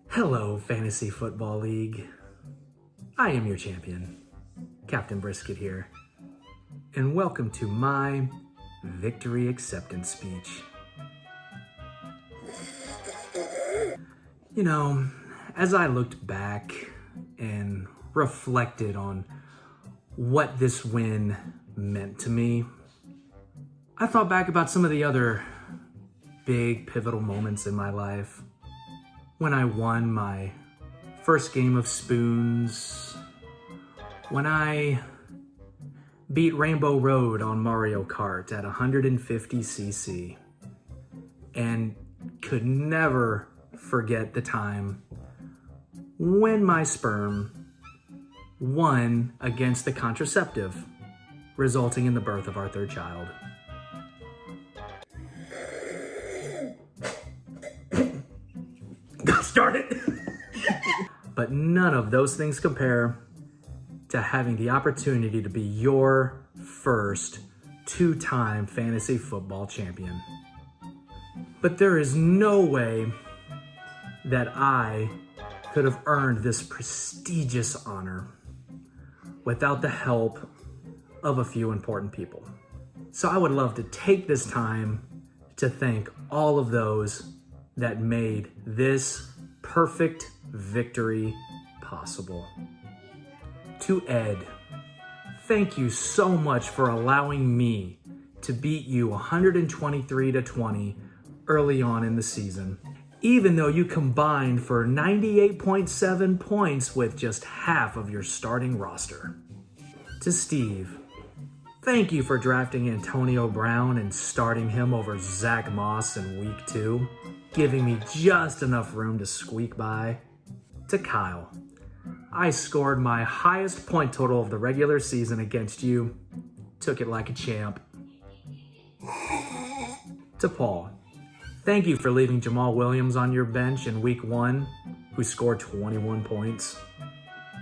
Hello, Fantasy Football League. I am your champion, Captain Brisket here, and welcome to my victory acceptance speech. You know, as I looked back and reflected on what this win meant to me, I thought back about some of the other big pivotal moments in my life. When I won my first game of spoons, when I beat Rainbow Road on Mario Kart at 150cc, and could never forget the time when my sperm won against the contraceptive, resulting in the birth of our third child. Got started. But none of those things compare to having the opportunity to be your first two-time fantasy football champion. But there is no way that I could have earned this prestigious honor without the help of a few important people. So I would love to take this time to thank all of those that made this perfect victory possible. To Ed, thank you so much for allowing me to beat you 123-20 early on in the season, even though you combined for 98.7 points with just half of your starting roster. To Steve, thank you for drafting Antonio Brown and starting him over Zach Moss in week 2, giving me just enough room to squeak by. To Kyle, I scored my highest point total of the regular season against you, took it like a champ. To Paul, thank you for leaving Jamal Williams on your bench in week 1, who scored 21 points.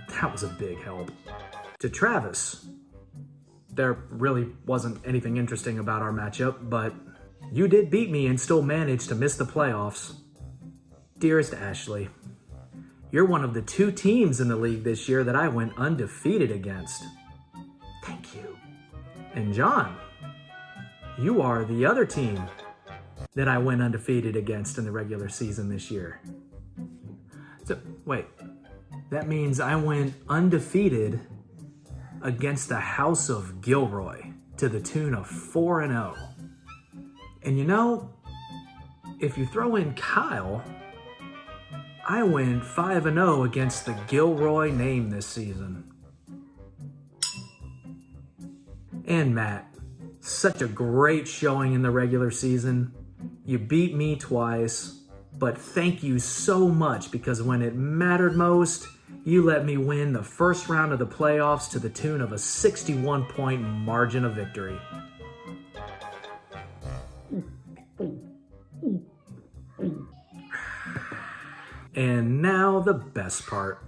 That was a big help. To Travis, there really wasn't anything interesting about our matchup, but you did beat me and still managed to miss the playoffs. Dearest Ashley, you're one of the 2 teams in the league this year that I went undefeated against. Thank you. And John, you are the other team that I went undefeated against in the regular season this year. So, wait, that means I went undefeated against the House of Gilroy to the tune of 4-0. And you know, if you throw in Kyle, I went 5-0 against the Gilroy name this season. And Matt, such a great showing in the regular season. You beat me twice, but thank you so much, because when it mattered most, you let me win the first round of the playoffs to the tune of a 61-point margin of victory. And now the best part,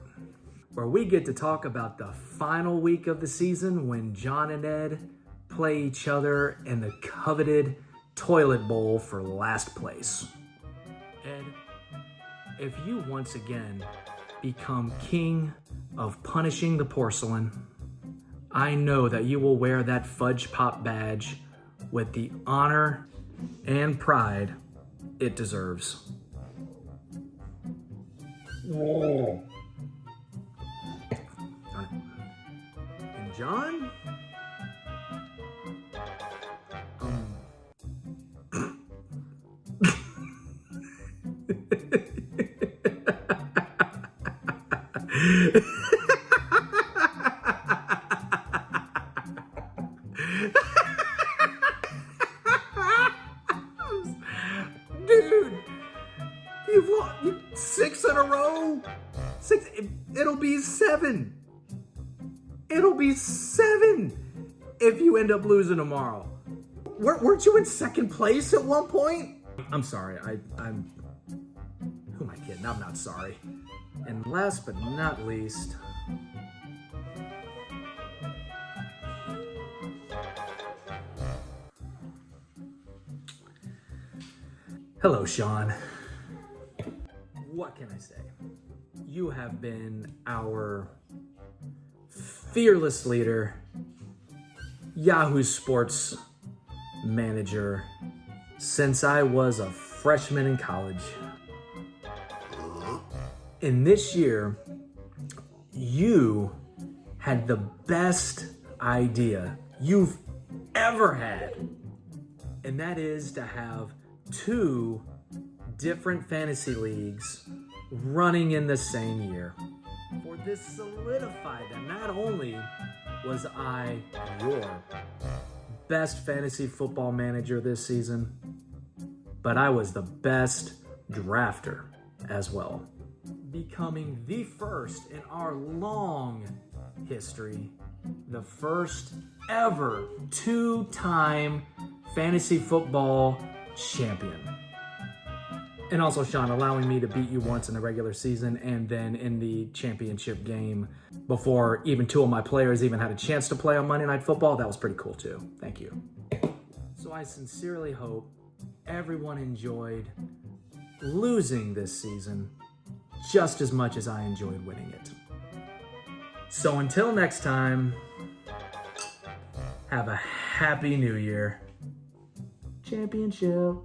where we get to talk about the final week of the season when John and Ed play each other in the coveted toilet bowl for last place. Ed, if you once again become king of punishing the porcelain, I know that you will wear that fudge pop badge with the honor and pride it deserves. And John? Dude, you've lost 6 in a row. 6. It'll be 7. It'll be 7 if you end up losing tomorrow. Weren't you in second place at one point? I'm sorry. I'm. Who am I kidding? I'm not sorry. And last but not least, hello, Sean. What can I say? You have been our fearless leader, Yahoo Sports manager, since I was a freshman in college. And this year, you had the best idea you've ever had. And that is to have 2 different fantasy leagues running in the same year. For this solidified that not only was I your best fantasy football manager this season, but I was the best drafter as well, becoming the first in our long history, the first ever 2-time fantasy football champion. And also, Sean, allowing me to beat you once in the regular season and then in the championship game before even 2 of my players even had a chance to play on Monday Night Football, that was pretty cool too. Thank you. So I sincerely hope everyone enjoyed losing this season just as much as I enjoyed winning it. So until next time, have a happy new year. Championship.